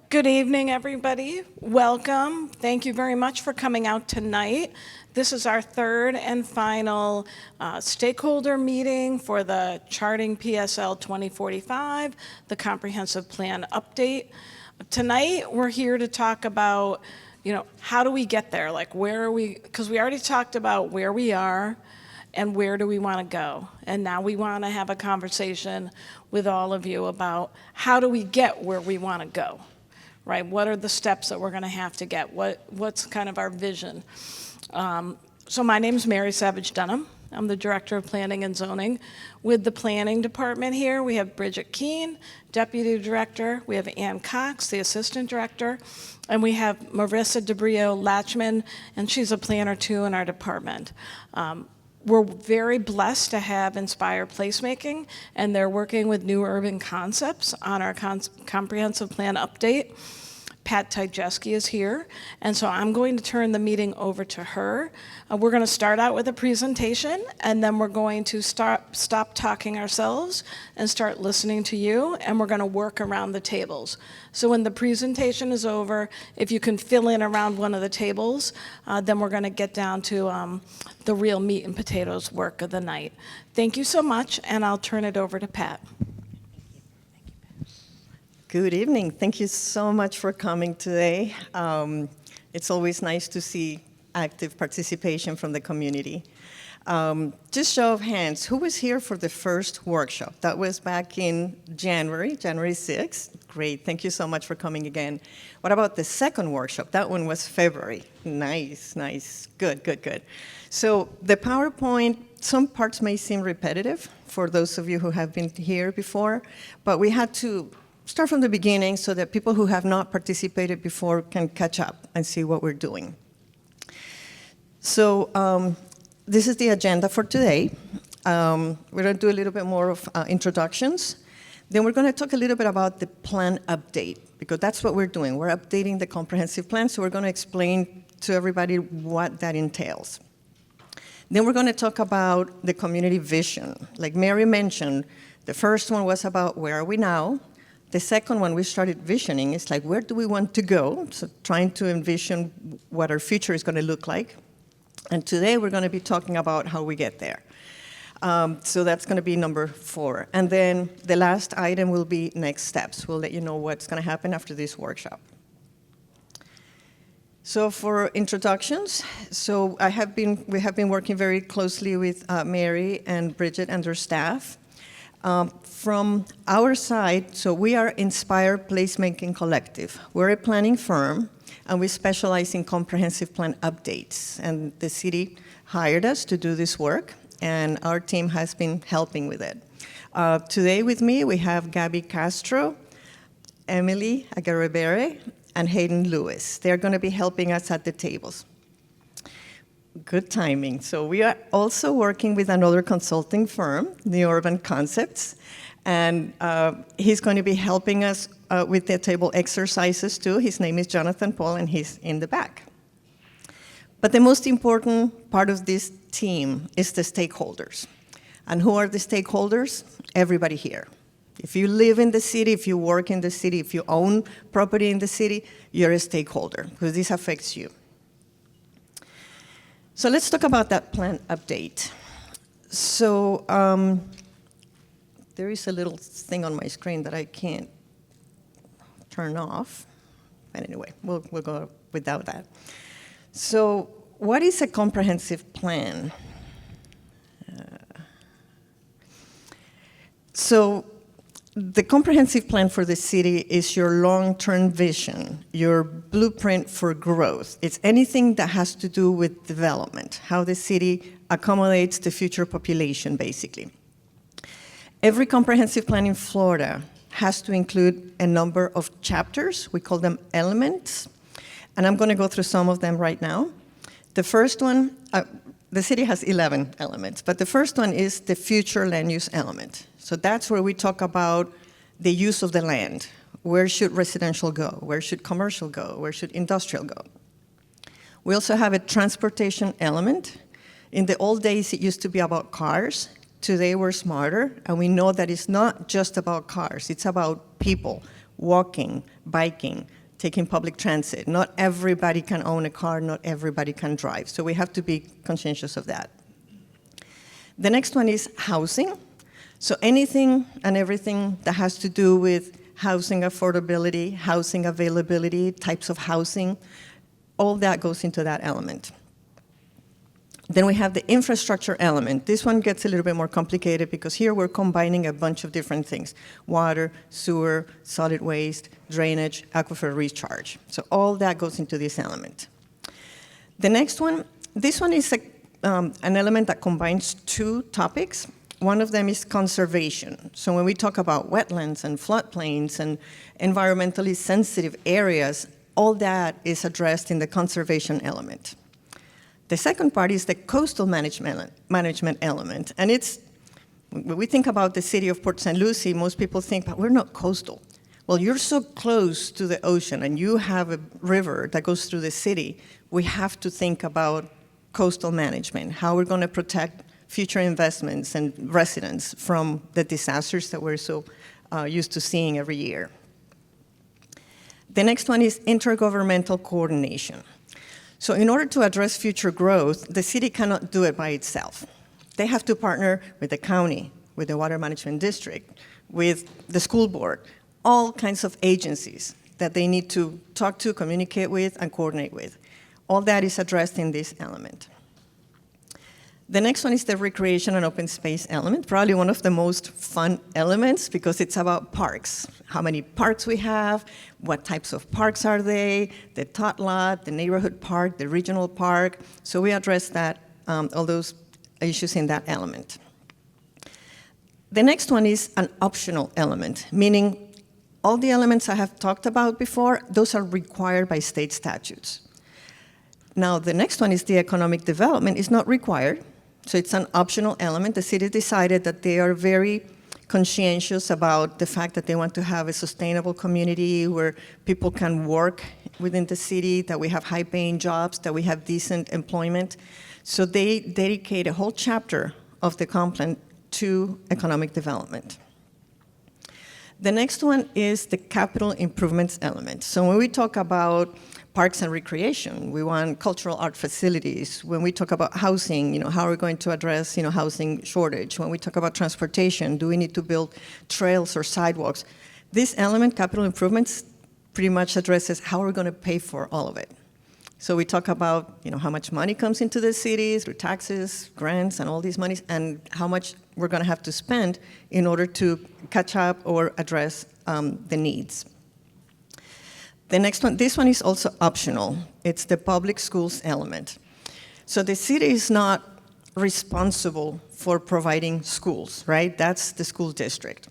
Good evening, everybody. Welcome. Thank you very much for coming out tonight. This is our third and final stakeholder meeting for the Charting PSL 2045, the Comprehensive Plan Update. Tonight, we're here to talk about, how do we get there? Like, where are we? Because we already talked about where we are and where do we want to go. And now we want to have a conversation with all of you about how do we get where we want to go. Right? What are the steps that we're going to have to get? What's kind of our vision? So my name is Mary Savage Dunham. I'm the Director of Planning and Zoning. With the Planning Department here, we have Bridget Keene, Deputy Director. We have Ann Cox, the Assistant Director. And we have Marissa DeBrio-Latchman, and she's a planner too in our department. We're very blessed to have Inspire Placemaking, and they're working with New Urban Concepts on our comprehensive plan update. Pat Tyjeski is here, and so I'm going to turn the meeting over to her. We're going to start out with a presentation, and then we're going to stop talking ourselves and start listening to you, and we're going to work around the tables. So when the presentation is over, if you can fill in around one of the tables, then we're going to get down to the real meat and potatoes work of the night. Thank you so much, and I'll turn it over to Pat. Good evening. Thank you so much for coming today. It's always nice to see active participation from the community. Just show of hands, who was here for the first workshop? That was back in January 6th. Great, thank you so much for coming again. What about the second workshop? That one was February. Nice. Good. So the PowerPoint, some parts may seem repetitive for those of you who have been here before, but we had to start from the beginning so that people who have not participated before can catch up and see what we're doing. So this is the agenda for today. We're going to do a little bit more of introductions. Then we're going to talk a little bit about the plan update, because that's what we're doing. We're updating the comprehensive plan, so we're going to explain to everybody what that entails. Then we're going to talk about the community vision. Like Mary mentioned, the first one was about where are we now. The second one we started visioning is like, where do we want to go? So trying to envision what our future is going to look like. And today we're going to be talking about how we get there. So that's going to be number 4. And then the last item will be next steps. We'll let you know what's going to happen after this workshop. So for introductions, we have been working very closely with Mary and Bridget and their staff. From our side, so we are Inspire Placemaking Collective. We're a planning firm, and we specialize in comprehensive plan updates. And the city hired us to do this work, and our team has been helping with it. Today with me, we have Gabby Castro, Emily Aguirre, and Hayden Lewis. They're going to be helping us at the tables. Good timing. So we are also working with another consulting firm, New Urban Concepts, and he's going to be helping us with the table exercises too. His name is Jonathan Paul, and he's in the back. But the most important part of this team is the stakeholders. And who are the stakeholders? Everybody here. If you live in the city, if you work in the city, if you own property in the city, you're a stakeholder, because this affects you. So let's talk about that plan update. So there is a little thing on my screen that I can't turn off. But anyway, we'll go without that. So what is a comprehensive plan? So the comprehensive plan for the city is your long-term vision, your blueprint for growth. It's anything that has to do with development, how the city accommodates the future population, basically. Every comprehensive plan in Florida has to include a number of chapters. We call them elements, and I'm going to go through some of them right now. The first one, the city has 11 elements, but the first one is the future land use element. So that's where we talk about the use of the land. Where should residential go? Where should commercial go? Where should industrial go? We also have a transportation element. In the old days, it used to be about cars. Today, we're smarter, and we know that it's not just about cars. It's about people walking, biking, taking public transit. Not everybody can own a car, not everybody can drive. So we have to be conscientious of that. The next one is housing. So anything and everything that has to do with housing affordability, housing availability, types of housing, all that goes into that element. Then we have the infrastructure element. This one gets a little bit more complicated because here we're combining a bunch of different things: water, sewer, solid waste, drainage, aquifer recharge. So all that goes into this element. The next one, this one is an element that combines two topics. One of them is conservation. So when we talk about wetlands and floodplains and environmentally sensitive areas, all that is addressed in the conservation element. The second part is the coastal management element. And it's, when we think about the city of Port St. Lucie, most people think, but we're not coastal. Well, you're so close to the ocean and you have a river that goes through the city, we have to think about coastal management, how we're going to protect future investments and residents from the disasters that we're so used to seeing every year. The next one is intergovernmental coordination. So in order to address future growth, the city cannot do it by itself. They have to partner with the county, with the water management district, with the school board, all kinds of agencies that they need to talk to, communicate with, and coordinate with. All that is addressed in this element. The next one is the recreation and open space element, probably one of the most fun elements because it's about parks. How many parks we have, what types of parks are they, the tot lot, the neighborhood park, the regional park. So we address that, all those issues in that element. The next one is an optional element, meaning all the elements I have talked about before, those are required by state statutes. Now, the next one is the economic development. It's not required. So it's an optional element. The city decided that they are very conscientious about the fact that they want to have a sustainable community where people can work within the city, that we have high-paying jobs, that we have decent employment. So they dedicate a whole chapter of the comp plan to economic development. The next one is the capital improvements element. So when we talk about parks and recreation, we want cultural art facilities. When we talk about housing, how are we going to address, housing shortage? When we talk about transportation, do we need to build trails or sidewalks? This element, capital improvements, pretty much addresses how are we going to pay for all of it. So we talk about, how much money comes into the cities through taxes, grants, and all these monies, and how much we're going to have to spend in order to catch up or address the needs. The next one, this one is also optional. It's the public schools element. So the city is not responsible for providing schools, right? That's the school district.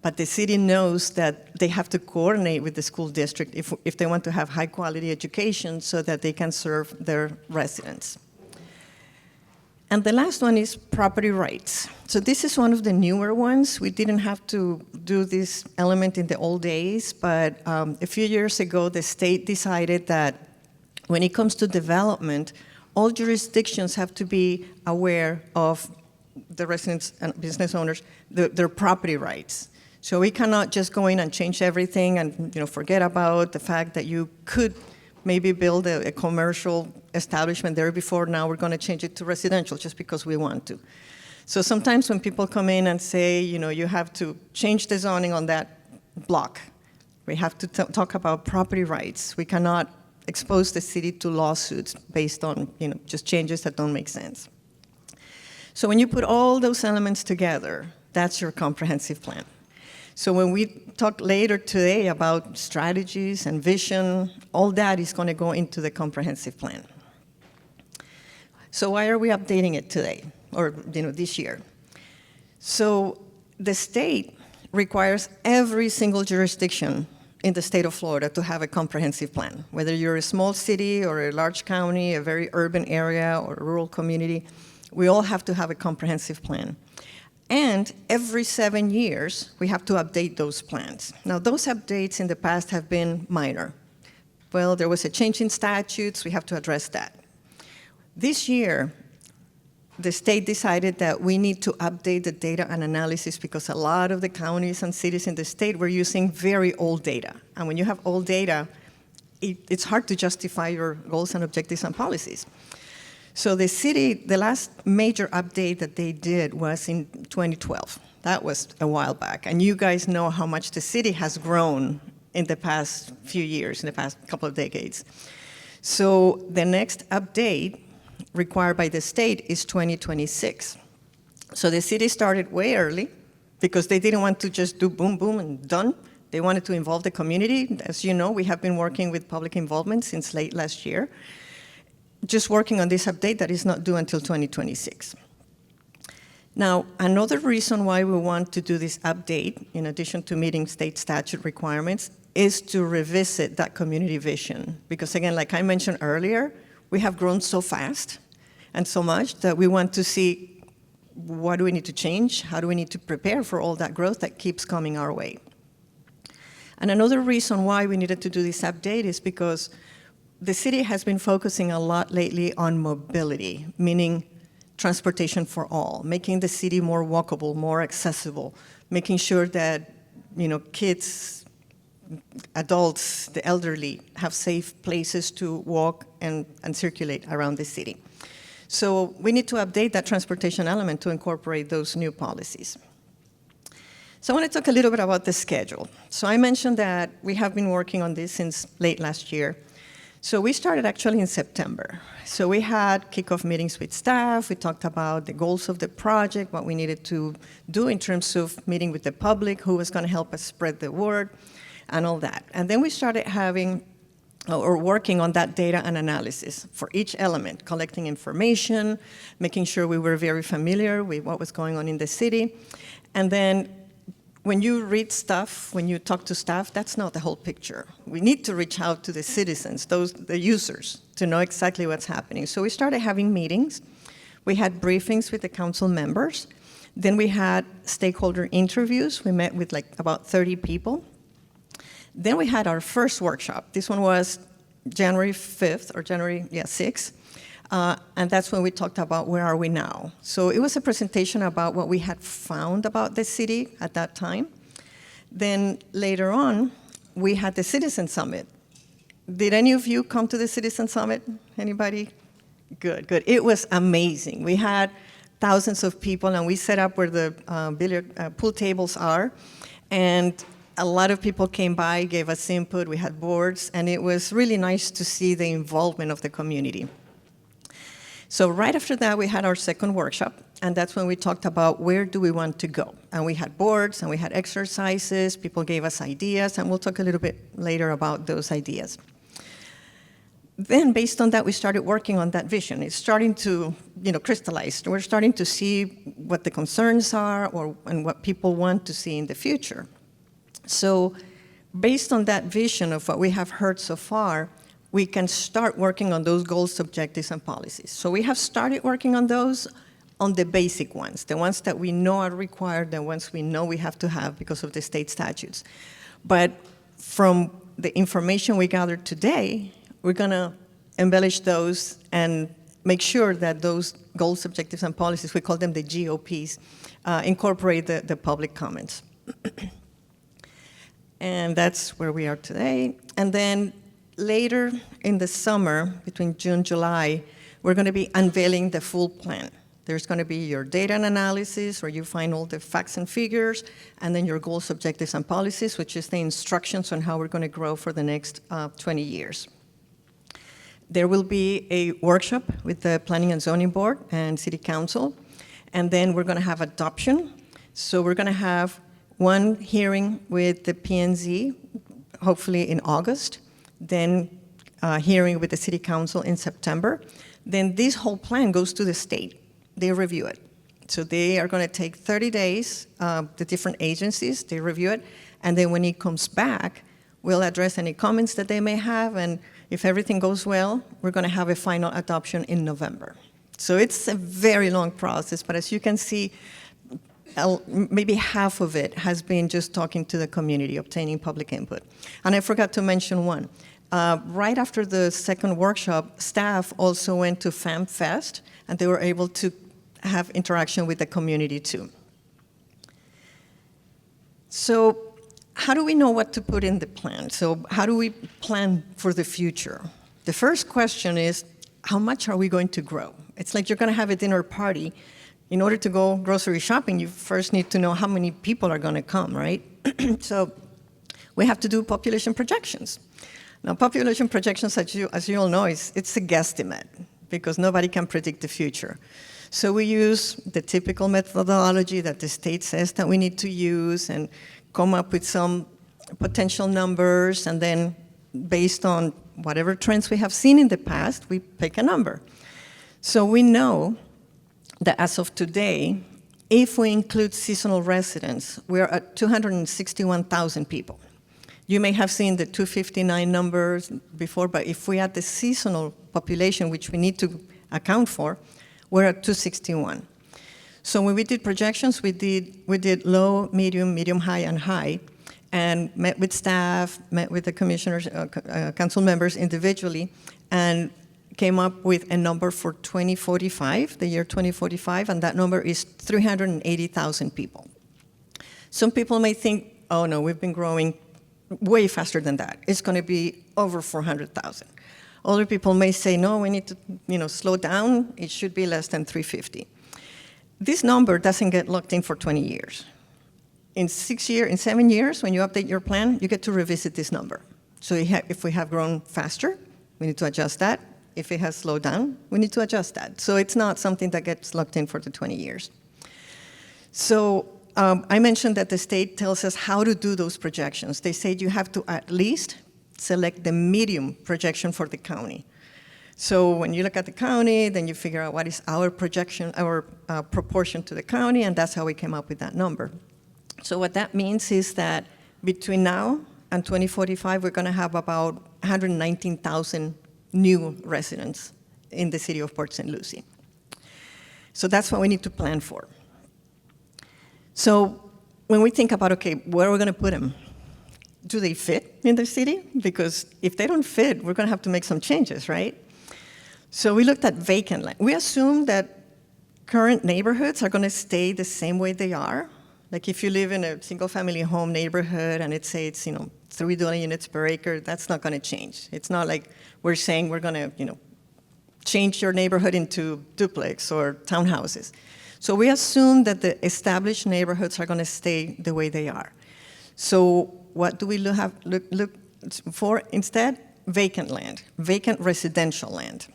But the city knows that they have to coordinate with the school district if they want to have high quality education so that they can serve their residents. And the last one is property rights. So this is one of the newer ones. We didn't have to do this element in the old days, but a few years ago, the state decided that when it comes to development, all jurisdictions have to be aware of the residents and business owners, their property rights. So we cannot just go in and change everything and forget about the fact that you could maybe build a commercial establishment there before. Now we're going to change it to residential just because we want to. So sometimes when people come in and say, you have to change the zoning on that block, we have to talk about property rights. We cannot expose the city to lawsuits based on just changes that don't make sense. So when you put all those elements together, that's your comprehensive plan. So when we talk later today about strategies and vision, all that is going to go into the comprehensive plan. So why are we updating it today, or this year? So the state requires every single jurisdiction in the state of Florida to have a comprehensive plan. Whether you're a small city or a large county, a very urban area or a rural community, we all have to have a comprehensive plan. And every 7 years, we have to update those plans. Now, those updates in the past have been minor. Well, there was a change in statutes, we have to address that. This year, the state decided that we need to update the data and analysis because a lot of the counties and cities in the state were using very old data. And when you have old data, it's hard to justify your goals and objectives and policies. So the city, the last major update that they did was in 2012. That was a while back. And you guys know how much the city has grown in the past few years, in the past couple of decades. So the next update required by the state is 2026. So the city started way early because they didn't want to just do boom, boom, and done. They wanted to involve the community. As you know, we have been working with public involvement since late last year, just working on this update that is not due until 2026. Now, another reason why we want to do this update, in addition to meeting state statute requirements, is to revisit that community vision. Because again, like I mentioned earlier, we have grown so fast and so much that we want to see what do we need to change, how do we need to prepare for all that growth that keeps coming our way. And another reason why we needed to do this update is because the city has been focusing a lot lately on mobility, meaning transportation for all, making the city more walkable, more accessible, making sure that, kids, adults, the elderly have safe places to walk and circulate around the city. So we need to update that transportation element to incorporate those new policies. So I want to talk a little bit about the schedule. So I mentioned that we have been working on this since late last year. So we started actually in September. So we had kickoff meetings with staff. We talked about the goals of the project, what we needed to do in terms of meeting with the public, who was going to help us spread the word, and all that. And then we started having or working on that data and analysis for each element, collecting information, making sure we were very familiar with what was going on in the city. And then when you read stuff, when you talk to staff, that's not the whole picture. We need to reach out to the citizens, the users, to know exactly what's happening. So we started having meetings. We had briefings with the council members. Then we had stakeholder interviews. We met with about 30 people. Then we had our first workshop. This one was January 5th, or January 6th. And that's when we talked about where are we now. So it was a presentation about what we had found about the city at that time. Then later on, we had the Citizen Summit. Did any of you come to the Citizen Summit? Anybody? Good, good. It was amazing. We had thousands of people, and we set up where the pool tables are. And a lot of people came by, gave us input. We had boards, and it was really nice to see the involvement of the community. So right after that, we had our second workshop, and that's when we talked about where do we want to go. And we had boards, and we had exercises. People gave us ideas, and we'll talk a little bit later about those ideas. Then, based on that, we started working on that vision. It's starting to, crystallize. We're starting to see what the concerns are and what people want to see in the future. So based on that vision of what we have heard so far, we can start working on those goals, objectives, and policies. So we have started working on those, on the basic ones, the ones that we know are required, the ones we know we have to have because of the state statutes. But from the information we gathered today, we're going to embellish those and make sure that those goals, objectives, and policies, we call them the GOPs, incorporate the public comments. And that's where we are today. And then later in the summer, between June and July, we're going to be unveiling the full plan. There's going to be your data and analysis, where you find all the facts and figures, and then your goals, objectives, and policies, which is the instructions on how we're going to grow for the next 20 years. There will be a workshop with the Planning and Zoning Board and City Council, and then we're going to have adoption. So we're going to have one hearing with the P&Z, hopefully in August, then hearing with the City Council in September. Then this whole plan goes to the state. They review it. So they are going to take 30 days, the different agencies, they review it, and then when it comes back, we'll address any comments that they may have, and if everything goes well, we're going to have a final adoption in November. So it's a very long process, but as you can see, maybe half of it has been just talking to the community, obtaining public input. And I forgot to mention one. Right after the second workshop, staff also went to FamFest, and they were able to have interaction with the community too. So how do we know what to put in the plan? So how do we plan for the future? The first question is, how much are we going to grow? It's like you're going to have a dinner party. In order to go grocery shopping, you first need to know how many people are going to come, right? So we have to do population projections. Now, population projections, as you all know, it's a guesstimate because nobody can predict the future. So we use the typical methodology that the state says that we need to use and come up with some potential numbers, and then based on whatever trends we have seen in the past, we pick a number. So we know that as of today, if we include seasonal residents, we're at 261,000 people. You may have seen the 259 numbers before, but if we add the seasonal population, which we need to account for, we're at 261. So when we did projections, we did low, medium, high, and high, and met with staff, met with the commissioners, council members individually, and came up with a number for 2045, the year 2045, and that number is 380,000 people. Some people may think, oh no, we've been growing way faster than that. It's going to be over 400,000. Other people may say, no, we need to slow down. It should be less than 350. This number doesn't get locked in for 20 years. In 7 years, when you update your plan, you get to revisit this number. So if we have grown faster, we need to adjust that. If it has slowed down, we need to adjust that. So it's not something that gets locked in for the 20 years. So I mentioned that the state tells us how to do those projections. They say you have to at least select the medium projection for the county. So when you look at the county, then you figure out what is our projection, our proportion to the county, and that's how we came up with that number. So what that means is that between now and 2045, we're going to have about 119,000 new residents in the city of Port St. Lucie. So that's what we need to plan for. So when we think about, okay, where are we going to put them? Do they fit in the city? Because if they don't fit, we're going to have to make some changes, right? So we looked at vacant land. We assume that current neighborhoods are going to stay the same way they are. Like if you live in a single-family home neighborhood and it's 3 dwelling units per acre, that's not going to change. It's not like we're saying we're going to change your neighborhood into duplex or townhouses. So we assume that the established neighborhoods are going to stay the way they are. So what do we look for instead? Vacant land, vacant residential land.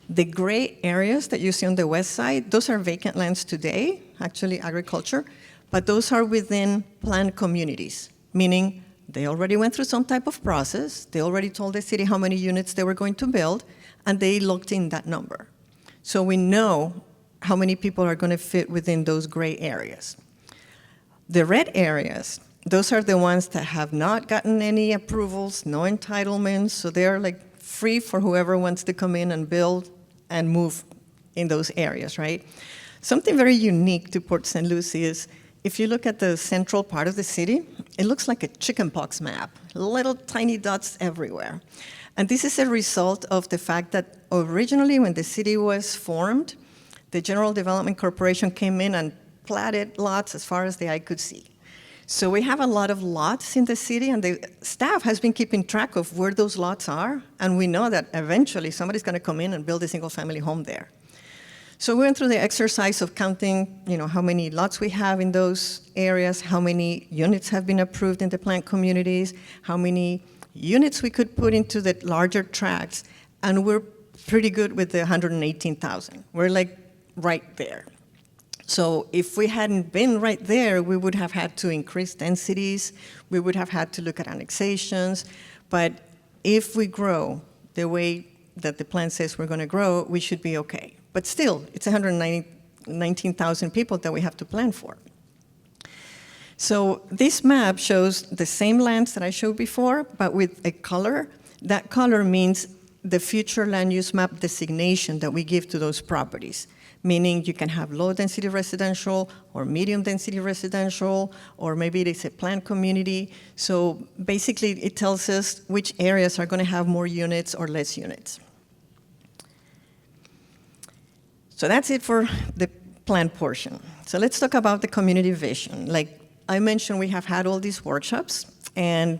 The gray areas that you see on the west side, those are vacant lands today, actually agriculture, but those are within planned communities, meaning they already went through some type of process, they already told the city how many units they were going to build, and they locked in that number. So we know how many people are going to fit within those gray areas. The red areas, those are the ones that have not gotten any approvals, no entitlements, so they're like free for whoever wants to come in and build and move in those areas, right? Something very unique to Port St. Lucie is if you look at the central part of the city, it looks like a chickenpox map, little tiny dots everywhere. And this is a result of the fact that originally when the city was formed, the General Development Corporation came in and platted lots as far as the eye could see. So we have a lot of lots in the city, and the staff has been keeping track of where those lots are, and we know that eventually somebody's going to come in and build a single-family home there. So we went through the exercise of counting, how many lots we have in those areas, how many units have been approved in the planned communities, how many units we could put into the larger tracts, and we're pretty good with the 118,000. We're like right there. So if we hadn't been right there, we would have had to increase densities, we would have had to look at annexations, but if we grow the way that the plan says we're going to grow, we should be okay. But still, it's 119,000 people that we have to plan for. So this map shows the same lands that I showed before, but with a color. That color means the future land use map designation that we give to those properties, meaning you can have low-density residential or medium-density residential, or maybe it is a planned community. So basically, it tells us which areas are going to have more units or less units. So that's it for the plan portion. So let's talk about the community vision. Like I mentioned we have had all these workshops and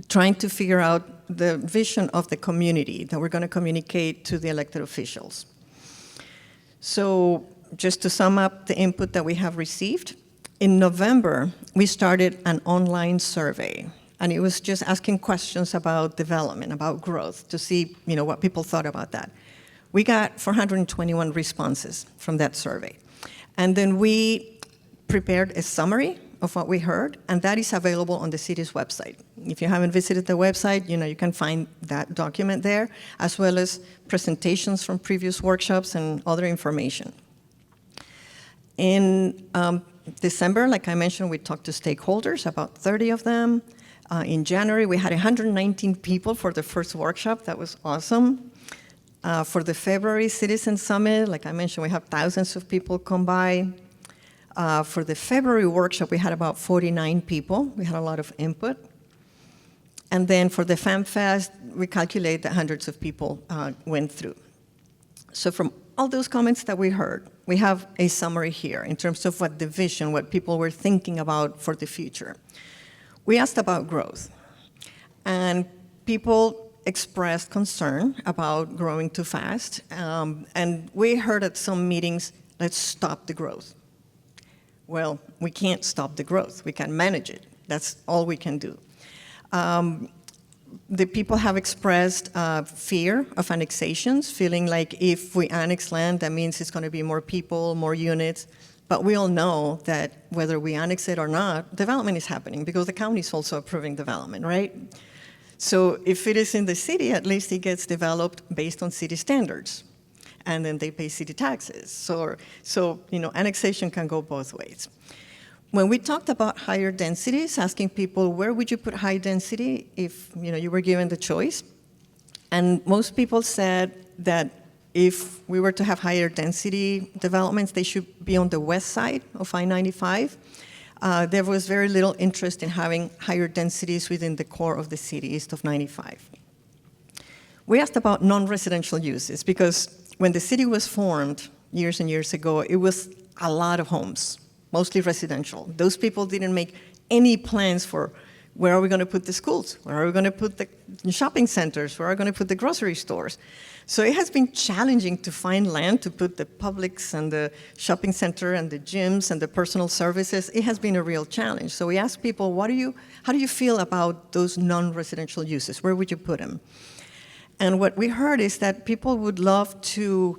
trying to figure out the vision of the community that we're going to communicate to the elected officials. So just to sum up the input that we have received, in November, we started an online survey, and it was just asking questions about development, about growth, to see what people thought about that. We got 421 responses from that survey. And then we prepared a summary of what we heard, and that is available on the city's website. If you haven't visited the website, you can find that document there, as well as presentations from previous workshops and other information. In December, like I mentioned, we talked to stakeholders, about 30 of them. In January, we had 119 people for the first workshop. That was awesome. For the February Citizen Summit, like I mentioned, we have thousands of people come by. For the February workshop, we had about 49 people. We had a lot of input. And then for the FamFest, we calculate that hundreds of people went through. So from all those comments that we heard, we have a summary here in terms of what the vision, what people were thinking about for the future. We asked about growth, and people expressed concern about growing too fast. And we heard at some meetings, let's stop the growth. Well, we can't stop the growth. We can manage it. That's all we can do. The people have expressed fear of annexations, feeling like if we annex land, that means it's going to be more people, more units. But we all know that whether we annex it or not, development is happening because the county is also approving development, right? So if it is in the city, at least it gets developed based on city standards, and then they pay city taxes. So annexation can go both ways. When we talked about higher densities, asking people, where would you put high density if you were given the choice? And most people said that if we were to have higher density developments, they should be on the west side of I-95. There was very little interest in having higher densities within the core of the city, east of 95. We asked about non-residential uses because when the city was formed years and years ago, it was a lot of homes, mostly residential. Those people didn't make any plans for where are we going to put the schools, where are we going to put the shopping centers, where are we going to put the grocery stores. So it has been challenging to find land to put the Publix and the shopping center and the gyms and the personal services. It has been a real challenge. So we asked people, how do you feel about those non-residential uses? Where would you put them? And what we heard is that people would love to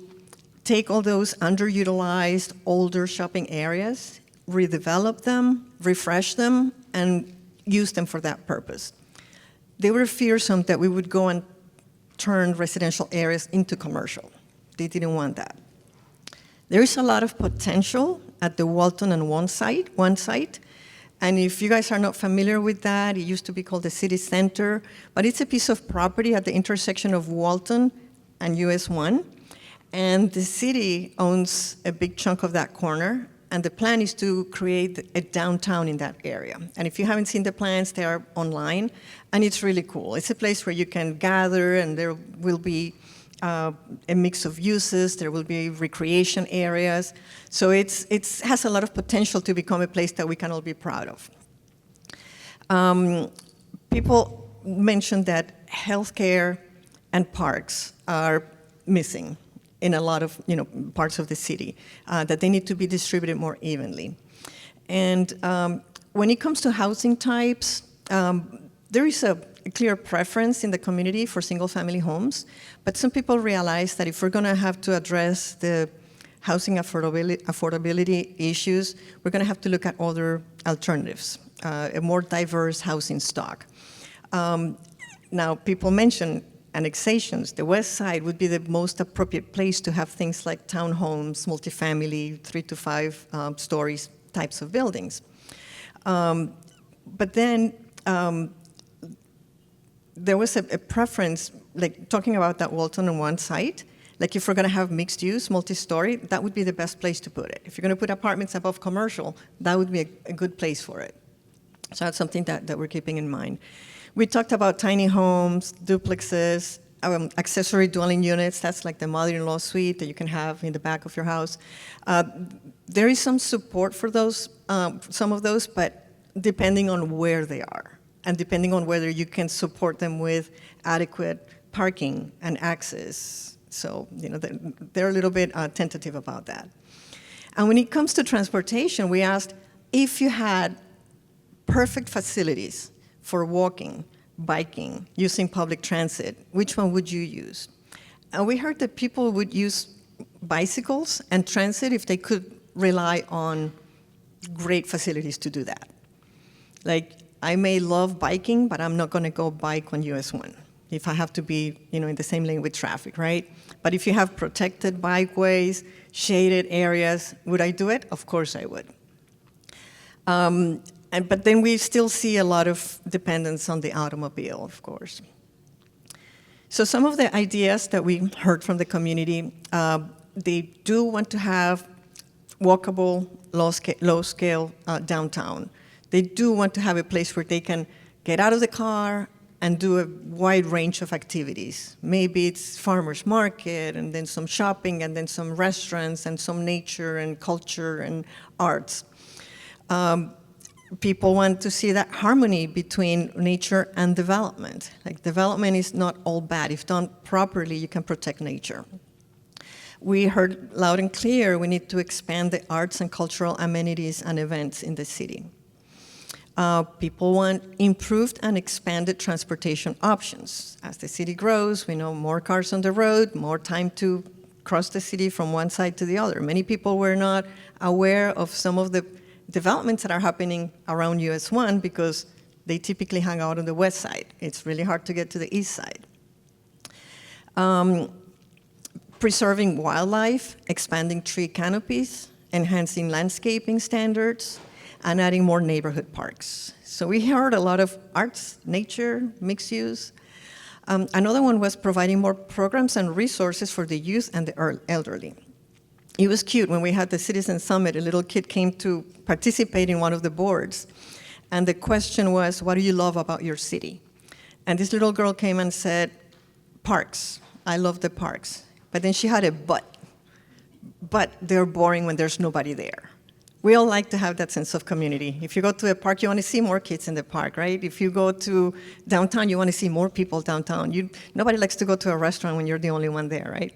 take all those underutilized, older shopping areas, redevelop them, refresh them, and use them for that purpose. They were fearsome that we would go and turn residential areas into commercial. They didn't want that. There is a lot of potential at the Walton and one site. And if you guys are not familiar with that, it used to be called the City Center, but it's a piece of property at the intersection of Walton and US 1. And the city owns a big chunk of that corner, and the plan is to create a downtown in that area. And if you haven't seen the plans, they are online, and it's really cool. It's a place where you can gather, and there will be a mix of uses. There will be recreation areas. So it has a lot of potential to become a place that we can all be proud of. People mentioned that healthcare and parks are missing in a lot of parts of the city, that they need to be distributed more evenly. And when it comes to housing types, there is a clear preference in the community for single-family homes, but some people realize that if we're going to have to address the housing affordability issues, we're going to have to look at other alternatives, a more diverse housing stock. Now, people mention annexations. The west side would be the most appropriate place to have things like townhomes, multifamily, 3 to 5 stories types of buildings. But then there was a preference, like talking about that Walton on one site, like if we're going to have mixed use, multi-story, that would be the best place to put it. If you're going to put apartments above commercial, that would be a good place for it. So that's something that we're keeping in mind. We talked about tiny homes, duplexes, accessory dwelling units. That's like the mother-in-law suite that you can have in the back of your house. There is some support for those some of those, but depending on where they are and depending on whether you can support them with adequate parking and access. So, they're a little bit tentative about that. And when it comes to transportation, we asked if you had perfect facilities for walking, biking, using public transit, which one would you use? And we heard that people would use bicycles and transit if they could rely on great facilities to do that. Like, I may love biking, but I'm not going to go bike on US 1 if I have to be, in the same lane with traffic, right? But if you have protected bikeways, shaded areas, would I do it? Of course I would. But then we still see a lot of dependence on the automobile, of course. So some of the ideas that we heard from the community, they do want to have walkable, low-scale downtown. They do want to have a place where they can get out of the car and do a wide range of activities. Maybe it's farmers market, and then some shopping, and then some restaurants, and some nature and culture and arts. People want to see that harmony between nature and development. Like, development is not all bad. If done properly, you can protect nature. We heard loud and clear we need to expand the arts and cultural amenities and events in the city. People want improved and expanded transportation options. As the city grows, we know more cars on the road, more time to cross the city from one side to the other. Many people were not aware of some of the developments that are happening around US 1 because they typically hang out on the west side. It's really hard to get to the east side. Preserving wildlife, expanding tree canopies, enhancing landscaping standards, and adding more neighborhood parks. So we heard a lot of arts, nature, mixed use. Another one was providing more programs and resources for the youth and the elderly. It was cute when we had the Citizen Summit, a little kid came to participate in one of the boards. And the question was, what do you love about your city? And this little girl came and said, parks. I love the parks. But then she had a but. But they're boring when there's nobody there. We all like to have that sense of community. If you go to a park, you want to see more kids in the park, right? If you go to downtown, you want to see more people downtown. Nobody likes to go to a restaurant when you're the only one there, right?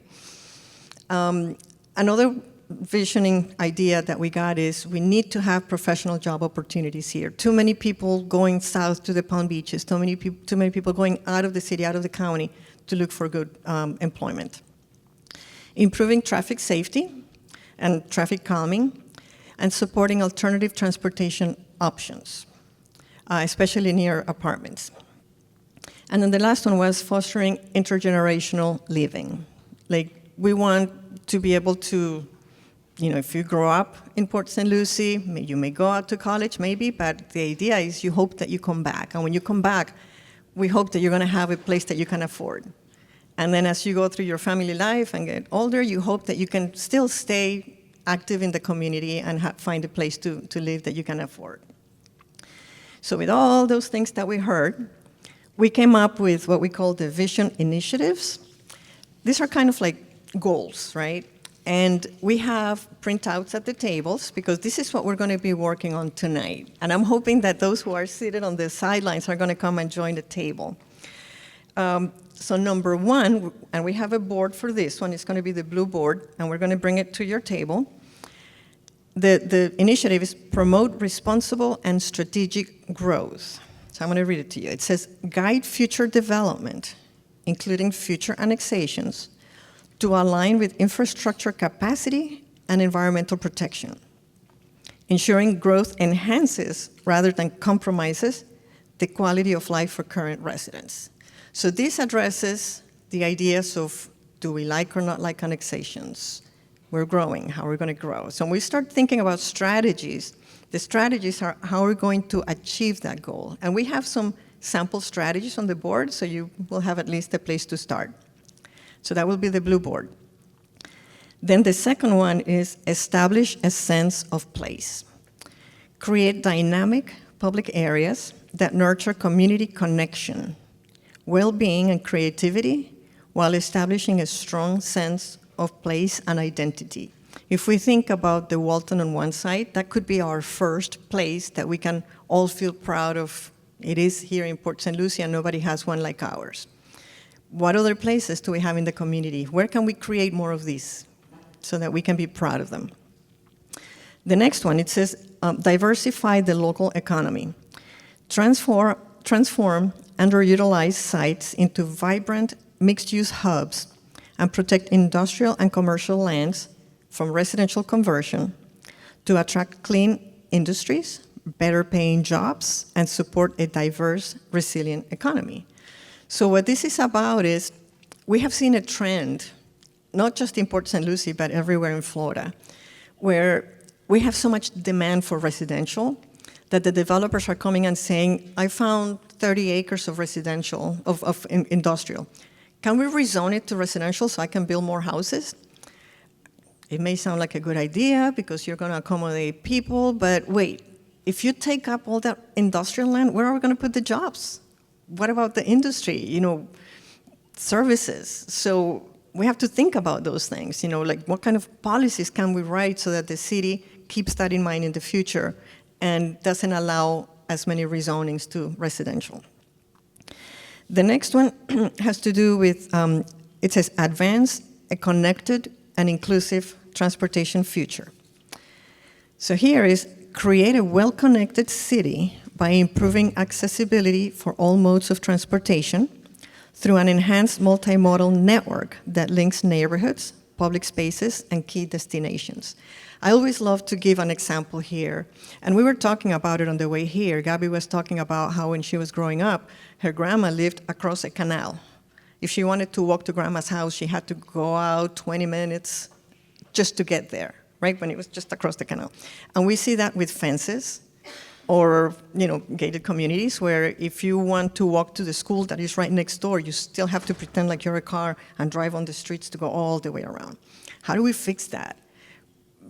Another visioning idea that we got is we need to have professional job opportunities here. Too many people going south to the Palm Beaches, too many people going out of the city, out of the county to look for good employment. Improving traffic safety and traffic calming, and supporting alternative transportation options, especially near apartments. And then the last one was fostering intergenerational living. Like, we want to be able to, if you grow up in Port St. Lucie, you may go out to college, maybe, but the idea is you hope that you come back. And when you come back, we hope that you're going to have a place that you can afford. And then as you go through your family life and get older, you hope that you can still stay active in the community and find a place to live that you can afford. So with all those things that we heard, we came up with what we call the vision initiatives. These are kind of like goals, right? And we have printouts at the tables because this is what we're going to be working on tonight. And I'm hoping that those who are seated on the sidelines are going to come and join the table. So number one, and we have a board for this one, it's going to be the blue board, and we're going to bring it to your table. The initiative is promote responsible and strategic growth. So I'm going to read it to you. It says, guide future development, including future annexations, to align with infrastructure capacity and environmental protection, ensuring growth enhances rather than compromises the quality of life for current residents. So this addresses the ideas of, do we like or not like annexations? We're growing, how are we going to grow? So when we start thinking about strategies, the strategies are how we're going to achieve that goal. And we have some sample strategies on the board, so you will have at least a place to start. So that will be the blue board. Then the second one is establish a sense of place. Create dynamic public areas that nurture community connection, well-being and creativity, while establishing a strong sense of place and identity. If we think about the Walton on one side, that could be our first place that we can all feel proud of. It is here in Port St. Lucie, and nobody has one like ours. What other places do we have in the community? Where can we create more of these so that we can be proud of them? The next one, it says, diversify the local economy. Transform underutilized sites into vibrant mixed-use hubs and protect industrial and commercial lands from residential conversion to attract clean industries, better paying jobs, and support a diverse, resilient economy. So what this is about is, we have seen a trend, not just in Port St. Lucie, but everywhere in Florida, where we have so much demand for residential that the developers are coming and saying, I found 30 acres of residential, of industrial. Can we rezone it to residential so I can build more houses? It may sound like a good idea because you're going to accommodate people, but wait, if you take up all that industrial land, where are we going to put the jobs? What about the industry, services? So we have to think about those things, like what kind of policies can we write so that the city keeps that in mind in the future and doesn't allow as many rezonings to residential. The next one has to do with, it says, advance a connected and inclusive transportation future. So here is, create a well-connected city by improving accessibility for all modes of transportation through an enhanced multimodal network that links neighborhoods, public spaces, and key destinations. I always love to give an example here, and we were talking about it on the way here. Gabby was talking about how when she was growing up, her grandma lived across a canal. If she wanted to walk to grandma's house, she had to go out 20 minutes just to get there, right, when it was just across the canal. And we see that with fences or, gated communities where if you want to walk to the school that is right next door, you still have to pretend like you're a car and drive on the streets to go all the way around. How do we fix that?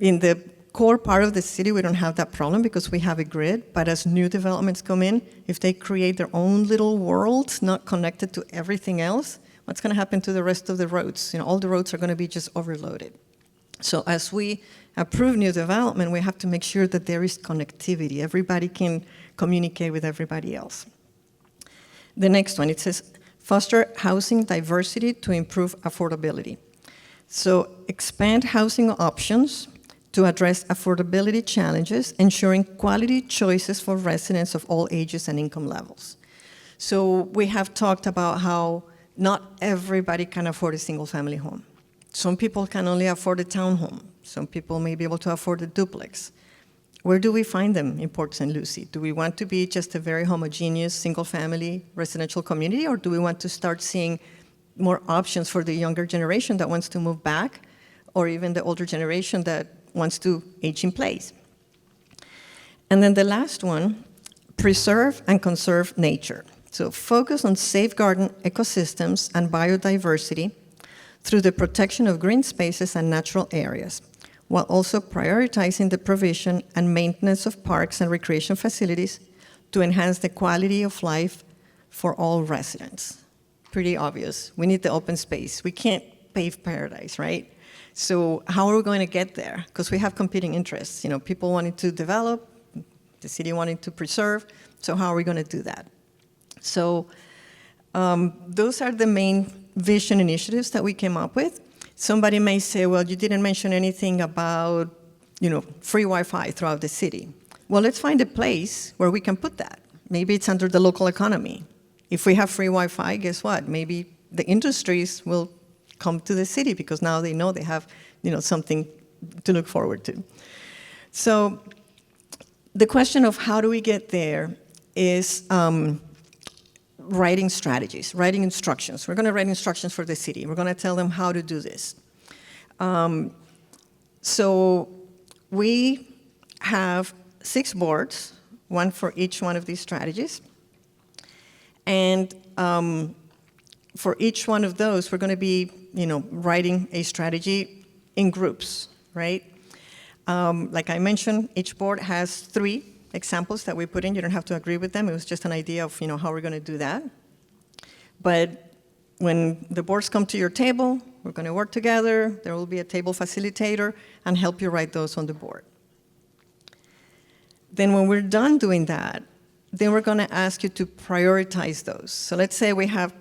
In the core part of the city, we don't have that problem because we have a grid, but as new developments come in, if they create their own little worlds, not connected to everything else, what's going to happen to the rest of the roads? All the roads are going to be just overloaded. So as we approve new development, we have to make sure that there is connectivity. Everybody can communicate with everybody else. The next one, it says, foster housing diversity to improve affordability. So expand housing options to address affordability challenges, ensuring quality choices for residents of all ages and income levels. So we have talked about how not everybody can afford a single-family home. Some people can only afford a townhome. Some people may be able to afford a duplex. Where do we find them in Port St. Lucie? Do we want to be just a very homogeneous single-family residential community, or do we want to start seeing more options for the younger generation that wants to move back, or even the older generation that wants to age in place? And then the last one, preserve and conserve nature. So focus on safeguarding ecosystems and biodiversity through the protection of green spaces and natural areas, while also prioritizing the provision and maintenance of parks and recreation facilities to enhance the quality of life for all residents. Pretty obvious. We need the open space. We can't pave paradise, right? So how are we going to get there? Because we have competing interests. People wanting to develop, the city wanting to preserve. So how are we going to do that? So those are the main vision initiatives that we came up with. Somebody may say, well, you didn't mention anything about, free Wi-Fi throughout the city. Well, let's find a place where we can put that. Maybe it's under the local economy. If we have free Wi-Fi, guess what? Maybe the industries will come to the city because now they know they have, something to look forward to. So the question of how do we get there is writing strategies, writing instructions. We're going to write instructions for the city. We're going to tell them how to do this. So we have 6 boards, one for each one of these strategies. And for each one of those, we're going to be, writing a strategy in groups, right? Like I mentioned, each board has 3 examples that we put in. You don't have to agree with them. It was just an idea of, how we're going to do that. But when the boards come to your table, We're going to work together. There will be a table facilitator and help you write those on the board. Then when we're done doing that, then we're going to ask you to prioritize those. So let's say we have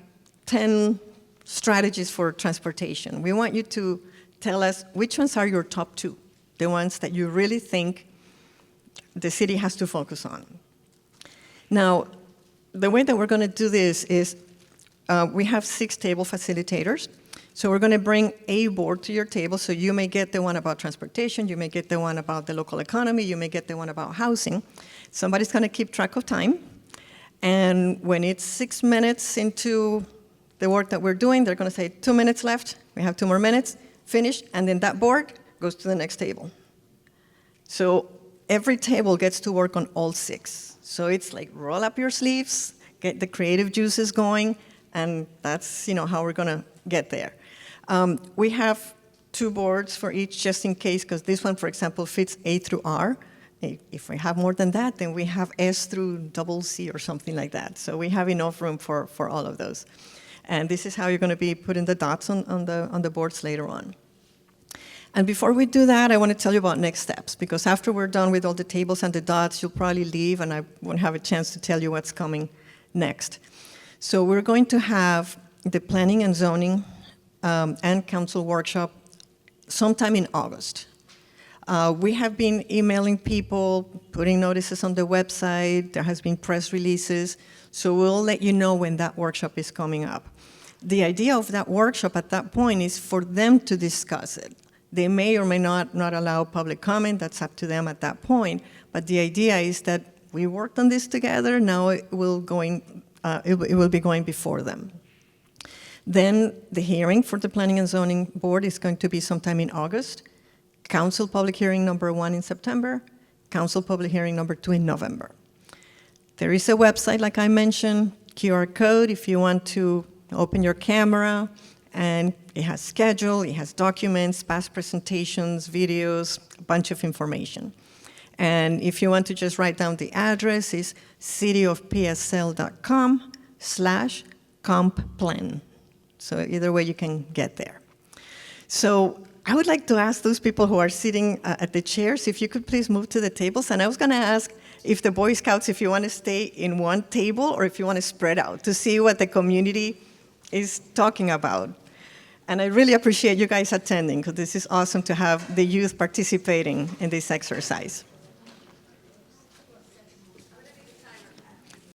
10 strategies for transportation. We want you to tell us which ones are your top 2, the ones that you really think the city has to focus on. Now, the way that we're going to do this is we have 6 table facilitators. So we're going to bring a board to your table. So you may get the one about transportation, you may get the one about the local economy, you may get the one about housing. Somebody's going to keep track of time. And when it's 6 minutes into the work that we're doing, they're going to say 2 minutes left, we have 2 more minutes, finish, and then that board goes to the next table. So every table gets to work on all 6. So it's like roll up your sleeves, get the creative juices going, and that's how we're going to get there. We have 2 boards for each just in case, because this one, for example, fits A through R. If we have more than that, then we have S through double C or something like that. So we have enough room for all of those. And this is how you're going to be putting the dots on the boards later on. And before we do that, I want to tell you about next steps, because after we're done with all the tables and the dots, you'll probably leave, and I won't have a chance to tell you what's coming next. So we're going to have the planning and zoning and council workshop sometime in August. We have been emailing people, putting notices on the website, there has been press releases, so we'll let you know when that workshop is coming up. The idea of that workshop at that point is for them to discuss it. They may or may not allow public comment, that's up to them at that point, but the idea is that we worked on this together, now it will be going before them. Then the hearing for the Planning and Zoning Board is going to be sometime in August. Council public hearing number 1 in September. Council public hearing number 2 in November. There is a website, like I mentioned, QR code if you want to open your camera, and it has schedule, it has documents, past presentations, videos, a bunch of information. And if you want to just write down the address, it's cityofpsl.com/compplan. So either way you can get there. So I would like to ask those people who are sitting at the chairs, if you could please move to the tables. And I was going to ask if the Boy Scouts, if you want to stay in one table or if you want to spread out to see what the community is talking about. And I really appreciate you guys attending, because this is awesome to have the youth participating in this exercise.